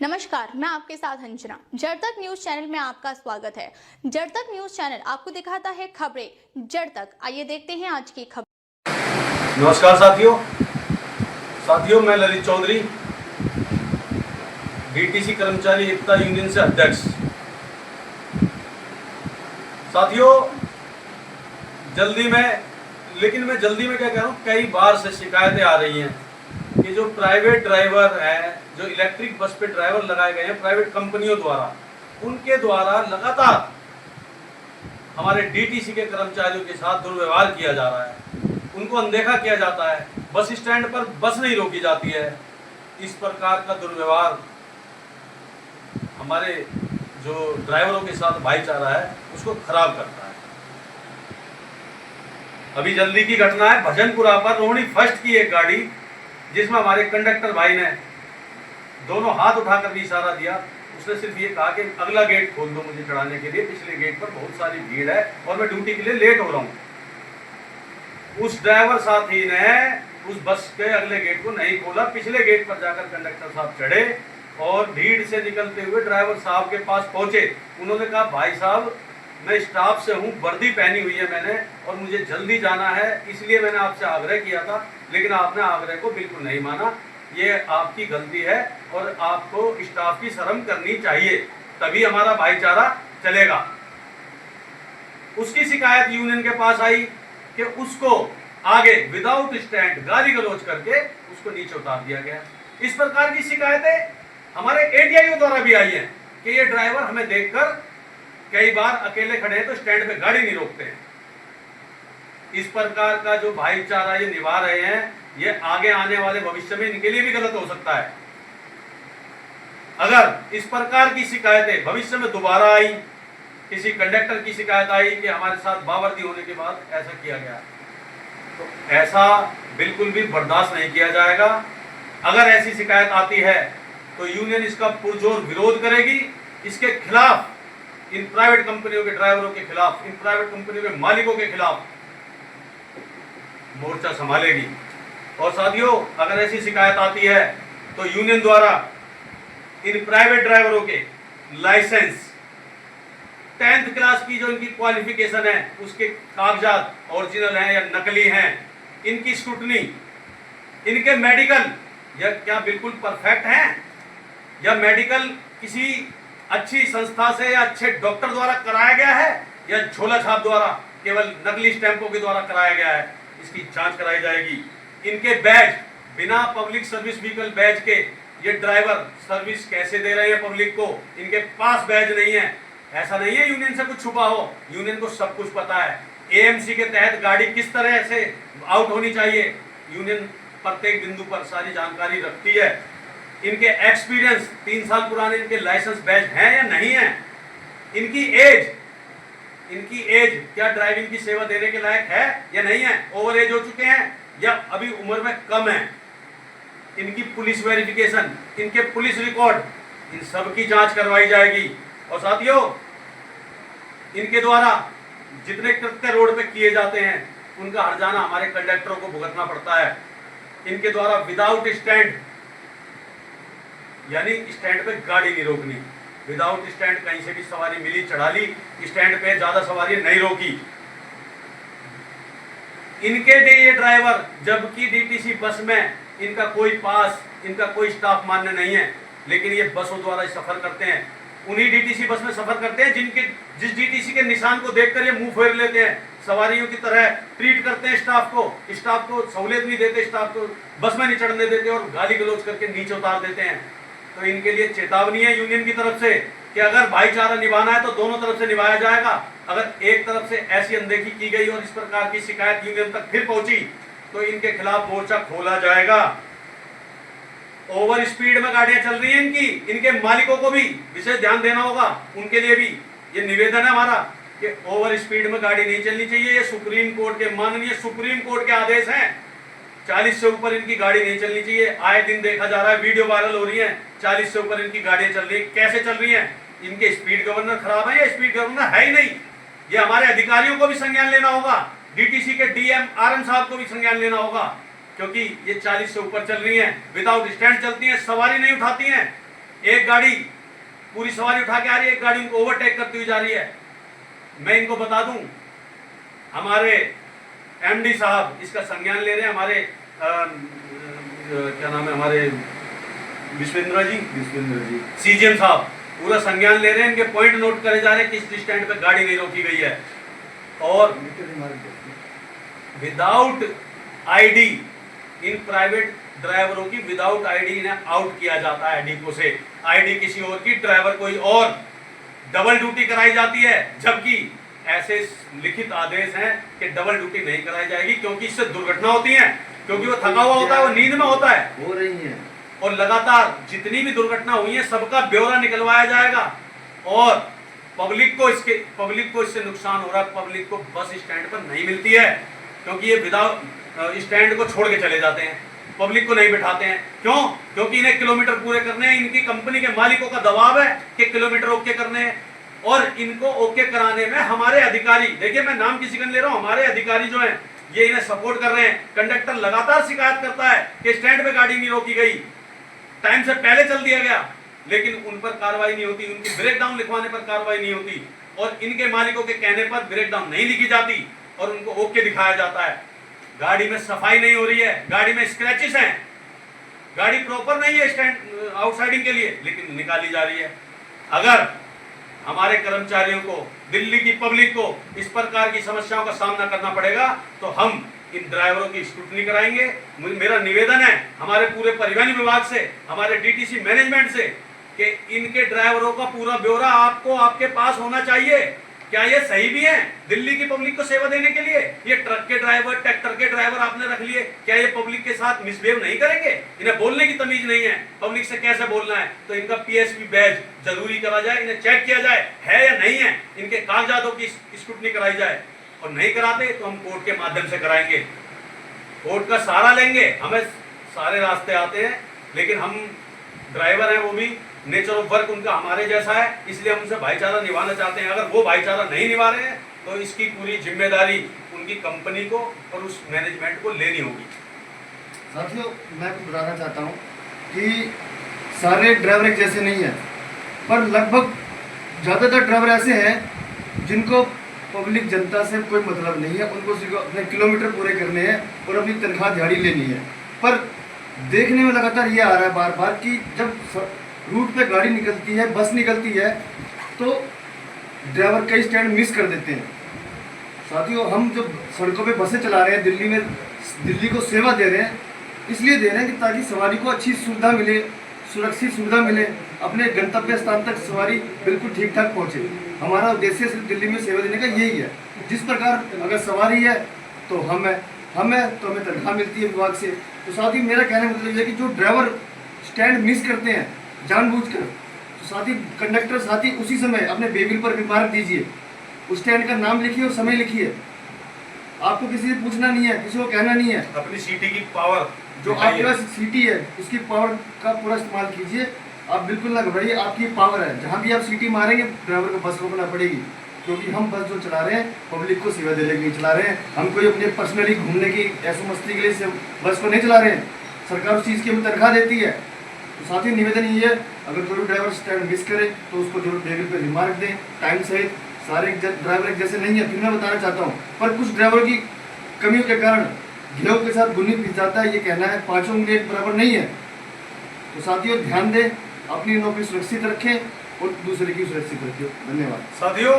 नमस्कार, मैं आपके साथ अंजना। जड़ तक न्यूज चैनल में आपका स्वागत है। जड़ तक न्यूज चैनल आपको दिखाता है खबरें जड़ तक। आइए देखते हैं आज की खबर। नमस्कार साथियों, मैं ललित चौधरी, डीटीसी कर्मचारी एकता यूनियन से अध्यक्ष। साथियों, मैं जल्दी में क्या कह रहा हूँ, कई बार से शिकायतें आ रही हैं कि जो प्राइवेट ड्राइवर हैं, जो इलेक्ट्रिक बस पे ड्राइवर लगाए गए हैं प्राइवेट कंपनियों द्वारा, उनके द्वारा लगातार हमारे डीटीसी के कर्मचारियों के साथ दुर्व्यवहार किया जा रहा है। उनको अनदेखा किया जाता है, बस स्टैंड पर बस नहीं रोकी जाती है। इस प्रकार का दुर्व्यवहार हमारे जो ड्राइवरों के साथ भाईचारा है उसको खराब करता है। अभी जल्दी की घटना है, भजनपुरा पर रोहिणी फर्स्ट की एक गाड़ी, जिसमें हमारे कंडक्टर भाई ने दोनों हाथ उठाकर भी इशारा दिया। उसने सिर्फ ये कहा कि अगला गेट खोल दो मुझे चढ़ाने के लिए, पिछले गेट पर बहुत सारी भीड़ है और मैं ड्यूटी के लिए लेट हो रहा हूँ। उस ड्राइवर साथी ने उस बस के अगले गेट को नहीं खोला, पिछले गेट पर जाकर कंडक्टर साहब चढ़े और भीड़ से निकलते हुए ड्राइवर साहब के पास पहुंचे। उन्होंने कहा, भाई साहब मैं स्टाफ से हूँ, वर्दी पहनी हुई है मैंने और मुझे जल्दी जाना है, इसलिए मैंने आपसे आग्रह किया था, लेकिन आपने आग्रह को बिल्कुल नहीं माना। ये आपकी गलती है और आपको स्टाफ की शर्म करनी चाहिए, तभी हमारा भाईचारा चलेगा। उसकी शिकायत यूनियन के पास आई कि उसको आगे विदाउट स्टैंड गाली गलौज करके उसको नीचे उतार दिया गया। इस प्रकार की शिकायतें हमारे एटीआईओ द्वारा भी आई हैं कि ये ड्राइवर हमें देखकर कई बार अकेले खड़े हैं तो स्टैंड पे गाड़ी नहीं रोकते हैं। इस प्रकार का जो भाईचारा ये निभा रहे हैं, ये आगे आने वाले भविष्य में इनके लिए भी गलत हो सकता है। अगर इस प्रकार की शिकायतें भविष्य में दोबारा आई, किसी कंडक्टर की शिकायत आई कि हमारे साथ बावर्दी होने के बाद ऐसा किया गया, तो ऐसा बिल्कुल भी बर्दाश्त नहीं किया जाएगा। अगर ऐसी शिकायत आती है तो यूनियन इसका पुरजोर विरोध करेगी। इसके खिलाफ, इन प्राइवेट कंपनियों के ड्राइवरों के खिलाफ, इन प्राइवेट कंपनियों के मालिकों के खिलाफ मोर्चा संभालेगी। और साथियों, अगर ऐसी शिकायत आती है तो यूनियन द्वारा इन प्राइवेट ड्राइवरों के लाइसेंस, 10th क्लास की जो इनकी क्वालिफिकेशन है उसके कागजात ओरिजिनल हैं या नकली हैं, इनकी स्क्रूटनी, इनके मेडिकल या क्या बिल्कुल परफेक्ट हैं या मेडिकल किसी अच्छी संस्था से या अच्छे डॉक्टर द्वारा कराया गया है या झोला छाप द्वारा, केवल नकली स्टैंपों के द्वारा कराया गया है, इसकी जांच कराई जाएगी। इनके बैज, बिना पब्लिक सर्विस व्हीकल बैज के ये ड्राइवर सर्विस कैसे दे रहे हैं पब्लिक को? इनके पास बैज नहीं है। ऐसा नहीं है यूनियन से कुछ छुपा हो, यूनियन को सब कुछ पता है। एएमसी के तहत गाड़ी किस तरह से आउट होनी चाहिए, यूनियन प्रत्येक बिंदु पर सारी जानकारी रखती है। इनके एक्सपीरियंस, 3 साल पुराने इनके लाइसेंस बैज हैं या नहीं है? इनकी एज क्या ड्राइविंग की सेवा देने के लायक है या नहीं है? ओवर एज हो चुके हैं या अभी उम्र में कम है? इनकी पुलिस वेरिफिकेशन, इनके पुलिस रिकॉर्ड, इन सब की जांच करवाई जाएगी। और साथियों, इनके द्वारा जितने कृत्य रोड पे किए जाते हैं उनका हर्जाना हमारे कंडक्टरों को भुगतना पड़ता है। इनके द्वारा विदाउट स्टैंड, यानी स्टैंड पे गाड़ी नहीं रोकनी, विदाउट स्टैंड कहीं से भी सवारी मिली चढ़ा ली, स्टैंड पे ज्यादा सवारी नहीं रोकी। इनके लिए ये ड्राइवर, जबकि डीटीसी बस में इनका कोई पास, इनका कोई स्टाफ मान्य नहीं है, लेकिन ये बसों द्वारा सफर करते हैं। उन्हीं डीटीसी बस में सफर करते हैं जिस डीटीसी के निशान को देखकर ये मुंह फेर लेते हैं, सवारियों की तरह ट्रीट करते हैं स्टाफ को सहूलियत नहीं देते, स्टाफ को बस में नहीं चढ़ने देते और गाली गलौज करके नीचे उतार देते हैं। तो इनके लिए चेतावनी है यूनियन की तरफ से कि अगर भाईचारा निभाना है तो दोनों तरफ से निभाया जाएगा। अगर एक तरफ से ऐसी अनदेखी की गई और इस प्रकार की शिकायत यूनियन तक फिर पहुंची तो इनके खिलाफ मोर्चा खोला जाएगा। ओवर स्पीड में गाड़ियां चल रही हैं इनके मालिकों को भी विशेष ध्यान देना होगा। उनके लिए भी ये निवेदन है हमारा कि ओवर स्पीड में गाड़ी नहीं चलनी चाहिए। ये सुप्रीम कोर्ट के, माननीय सुप्रीम कोर्ट के आदेश हैं। 40 से ऊपर इनकी गाड़ी नहीं चलनी चाहिए। आए दिन देखा जा रहा है, वीडियो वायरल हो रही है, 40 से ऊपर इनकी गाड़ियां चल रही है। कैसे चल रही हैं? इनके स्पीड गवर्नर खराब है या स्पीड गवर्नर है ही नहीं? ये हमारे अधिकारियों को भी संज्ञान लेना होगा, डीटीसी के डीएम आरएम साहब को भी संज्ञान लेना होगा, क्योंकि ये 40 से ऊपर चल रही हैं, विदाउट स्टैंड चलती हैं, सवारी नहीं उठाती हैं। एक गाड़ी पूरी सवारी उठा के आ रही है, एक गाड़ी उनको ओवरटेक करती हुई जा रही है। मैं इनको बता दूं, हमारे एमडी साहब इसका संज्ञान ले रहे हैं, हमारे क्या नाम है, हमारे विश्वेंद्र जी सीजीएम साहब पूरा संज्ञान ले रहे हैं, इनके पॉइंट नोट करे जा रहे हैं, किस स्टैंड पे गाड़ी नहीं रोकी गई है। और विदाउट आईडी इन प्राइवेट ड्राइवरों की विदाउट आईडी इन्हें आउट किया जाता है डिपो से। आईडी किसी और की, ड्राइवर कोई और, डबल ड्यूटी कराई जाती है। जबकि ऐसे लिखित आदेश हैं कि डबल ड्यूटी नहीं कराई जाएगी, क्योंकि इससे दुर्घटना होती है, क्योंकि वो थका हुआ होता है, वो नींद में होता है, हो रही है। और लगातार जितनी भी दुर्घटना हुई है सबका ब्यौरा निकलवाया जाएगा। और पब्लिक को इससे नुकसान हो रहा है। पब्लिक को बस स्टैंड पर नहीं मिलती है, क्योंकि ये विदाउट स्टैंड को छोड़ के चले जाते हैं, पब्लिक को नहीं बिठाते हैं। क्यों? क्योंकि इन्हें किलोमीटर पूरे करने हैं, इनकी कंपनी के मालिकों का दबाव है कि किलोमीटर ओके करने हैं। और इनको ओके कराने में हमारे अधिकारी, देखिए मैं नाम किसी का ले रहा हूं, हमारे अधिकारी जो हैं ये इन्हें सपोर्ट कर रहे हैं। कंडक्टर लगातार शिकायत करता है कि स्टैंड पे गाड़ी नहीं रोकी गई, टाइम से पहले चल दिया गया, लेकिन उन पर कार्रवाई नहीं होती, उनकी ब्रेक डाउन लिखवाने पर कार्रवाई नहीं होती, और इनके मालिकों के कहने पर ब्रेक डाउन नहीं लिखी जाती और उनको ओके दिखाया जाता है। गाड़ी में सफाई नहीं हो रही है, गाड़ी में स्क्रैचेस हैं, गाड़ी प्रॉपर नहीं है स्टैंड आउटसाइडिंग के लिए, लेकिन निकाली जा रही है। अगर हमारे कर्मचारियों को, दिल्ली की पब्लिक को इस प्रकार की समस्याओं का सामना करना पड़ेगा, तो हम इन ड्राइवरों की स्क्रूटनी कराएंगे। मेरा निवेदन है हमारे पूरे परिवहन विभाग से, हमारे डीटीसी मैनेजमेंट से, कि इनके ड्राइवरों का पूरा ब्यौरा आपको आपके पास होना चाहिए। क्या ये सही भी है दिल्ली की पब्लिक को सेवा देने के लिए? ये ट्रक के ड्राइवर, ट्रैक्टर के ड्राइवर आपने रख लिए, क्या ये पब्लिक के साथ मिसबिहेव नहीं करेंगे? इन्हें बोलने की तमीज नहीं है, पब्लिक से कैसे बोलना है। तो इनका पीएसपी बैज जरूरी करा जाए, इन्हें चेक किया जाए है या नहीं है, इनके कागजातों की स्क्रूटनी कराई जाए। और नहीं कराते तो हम कोर्ट के माध्यम से कराएंगे, कोर्ट का सहारा लेंगे। हमें सारे रास्ते आते हैं, लेकिन हम ड्राइवर हैं, वो भी नेचर ऑफ वर्क उनका हमारे जैसा है, इसलिए हम उनसे भाईचारा निभाना चाहते हैं। अगर वो भाईचारा नहीं निभा रहे हैं तो इसकी पूरी जिम्मेदारी उनकी कंपनी को और उस मैनेजमेंट को लेनी होगी। साथियों, मैं कुछ बताना चाहता हूँ कि सारे ड्राइवर एक जैसे नहीं हैं, पर लगभग ज़्यादातर ड्राइवर ऐसे हैं जिनको पब्लिक जनता से कोई मतलब नहीं है, उनको सिर्फ अपने किलोमीटर पूरे करने हैं और अपनी तनख्वाह दिहाड़ी लेनी है। पर देखने में लगातार ये आ रहा है बार बार कि जब रूट पे गाड़ी निकलती है, बस निकलती है, तो ड्राइवर कई स्टैंड मिस कर देते हैं। साथियों, हम जो सड़कों पे बसें चला रहे हैं, दिल्ली को सेवा दे रहे हैं, इसलिए दे रहे हैं कि ताकि सवारी को अच्छी सुविधा मिले, सुरक्षित सुविधा मिले, अपने गंतव्य स्थान तक सवारी बिल्कुल ठीक ठाक पहुँचे। हमारा उद्देश्य सिर्फ दिल्ली में सेवा देने का यही है। जिस प्रकार अगर सवारी है तो हम है तो हमें तनख्वाह मिलती है विभाग से। तो साथ ही मेरा कहने का मतलब ये है कि जो ड्राइवर स्टैंड मिस करते हैं जानबूझकर, तो साथ ही कंडक्टर साथ ही उसी समय अपने बेबिल पर रिमार्क दीजिए, उस स्टैंड का नाम लिखिए और समय लिखिए। आपको किसी से पूछना नहीं है, किसी को कहना नहीं है। अपनी सीटी की पावर जो आपके पास सीटी है उसकी पावर का पूरा इस्तेमाल कीजिए। आप बिल्कुल ना घबराइए, आपकी पावर है। जहाँ भी आप सीटी मारेंगे ड्राइवर को बस रोकना पड़ेगी, क्योंकि हम बस जो चला रहे हैं पब्लिक को सेवा देने के लिए चला रहे हैं। हम कोई अपने पर्सनली घूमने की ऐसी मस्ती के लिए बस को नहीं चला रहे हैं। सरकार उस चीज़ की हमें तनख्वाह देती है। तो साथ ही निवेदन ये है, अगर कोई ड्राइवर स्टैंड मिस करे तो उसको जरूर टेबल पे रिमार्क दें टाइम सहित। सारे ड्राइवर एक जैसे नहीं है, फिर मैं बताना चाहता हूँ, पर कुछ ड्राइवरों की कमियों के कारण घेव के साथ गुन्नी पिस जाता है। ये कहना है पाँचों उंगली एक बराबर नहीं है। तो साथियों, ध्यान दें, अपनी नौकरी सुरक्षित रखें और दूसरे की सुरक्षित रखें। धन्यवाद। साथियों,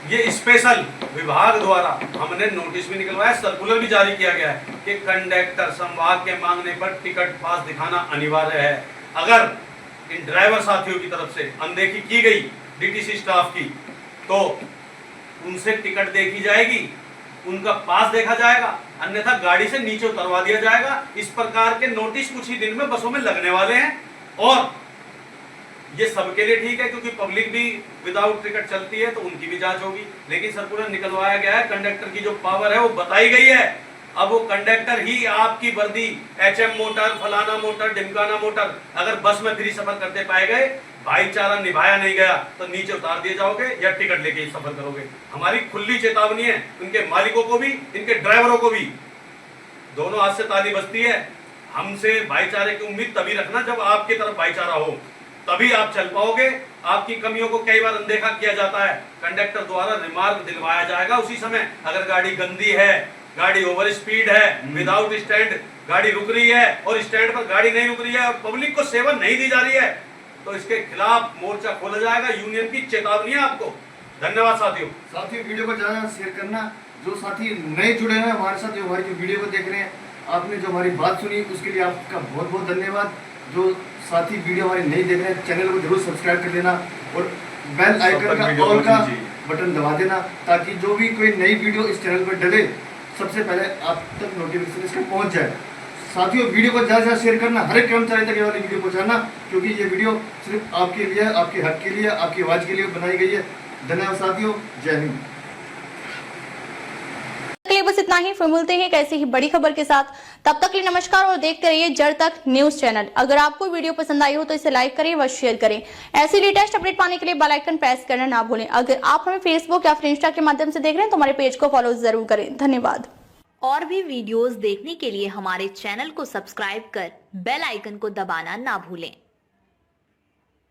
ये स्पेशल विभाग द्वारा हमने नोटिस भी निकलवाया, सर्कुलर भी जारी किया गया है कि कंडक्टर संवाद के मांगने पर टिकट पास दिखाना अनिवार्य है। अगर इन ड्राइवर साथियों की तरफ से अनदेखी की गई डीटीसी स्टाफ की, तो उनसे टिकट देखी जाएगी, उनका पास देखा जाएगा, अन्यथा गाड़ी से नीचे उतरवा दिया जाएगा। इस प्रकार के नोटिस कुछ ही दिन में बसों में लगने वाले हैं। और ये सबके लिए ठीक है, क्योंकि पब्लिक भी विदाउट टिकट चलती है तो उनकी भी जांच होगी। लेकिन सर्कुलर निकलवाया गया है, कंडक्टर की जो पावर है वो बताई गई है। अब वो कंडक्टर ही आपकी वर्दी एचएम मोटर, फलाना मोटर, ढिमकाना मोटर, अगर बस में फ्री सफर करते पाए गए, भाईचारा निभाया नहीं गया, तो नीचे उतार दिए जाओगे या टिकट लेके ही सफर करोगे। हमारी खुली चेतावनी है, उनके मालिकों को भी, इनके ड्राइवरों को भी। दोनों हाथ से ताली बजती है। हमसे भाईचारे की उम्मीद तभी रखना जब आपकी तरफ भाईचारा हो, तभी आप चल पाओगे। आपकी कमियों को कई बार अनदेखा किया जाता है, कंडक्टर द्वारा रिमार्क दिलवाया जाएगा उसी समय। अगर गाड़ी गंदी है, गाड़ी ओवर स्पीड है, विदाउट स्टैंड गाड़ी रुक रही है और स्टैंड पर गाड़ी नहीं रुक रही है और पब्लिक को सेवा नहीं दी जा रही है, तो इसके खिलाफ मोर्चा खोला जाएगा। यूनियन की चेतावनी है आपको। धन्यवाद साथियों। साथियों वीडियो को ज़्यादा शेयर करना। जो साथी नए जुड़े हैं हमारे साथ, जो हमारी जो वीडियो को देख रहे हैं, आपने जो हमारी बात सुनी उसके लिए आपका बहुत बहुत धन्यवाद। जो साथी वीडियो हमारी नहीं देख रहे हैं, चैनल को जरूर सब्सक्राइब कर लेना और बेल आइकन का ऑल का बटन दबा देना, ताकि जो भी कोई नई वीडियो इस चैनल पर डले सबसे पहले आप तक नोटिफिकेशन इसका पहुंच जाए। साथियों वीडियो को ज़्यादा से ज़्यादा शेयर करना, हर एक कर्मचारी तक ये वाली वीडियो पहुंचाना, क्योंकि ये वीडियो सिर्फ आपके लिए, आपके हक के लिए, आपकी आवाज़ के लिए बनाई गई है। धन्यवाद साथियों, जय हिंद। के लिए बस इतना ही। फिर मिलते हैं एक ऐसी ही बड़ी खबर के साथ। तब तक के लिए नमस्कार और देखते रहिए जड़ तक न्यूज चैनल। अगर आपको वीडियो पसंद आई हो तो इसे लाइक करें व शेयर करें। ऐसी लेटेस्ट अपडेट पाने के लिए बेल आइकन प्रेस करना ना भूलें। अगर आप हमें फेसबुक या फिर इंस्टा के माध्यम से देख रहे हैं तो हमारे पेज को फॉलो जरूर करें। धन्यवाद। और भी वीडियोस देखने के लिए हमारे चैनल को सब्सक्राइब कर बेल आइकन को दबाना ना भूलें।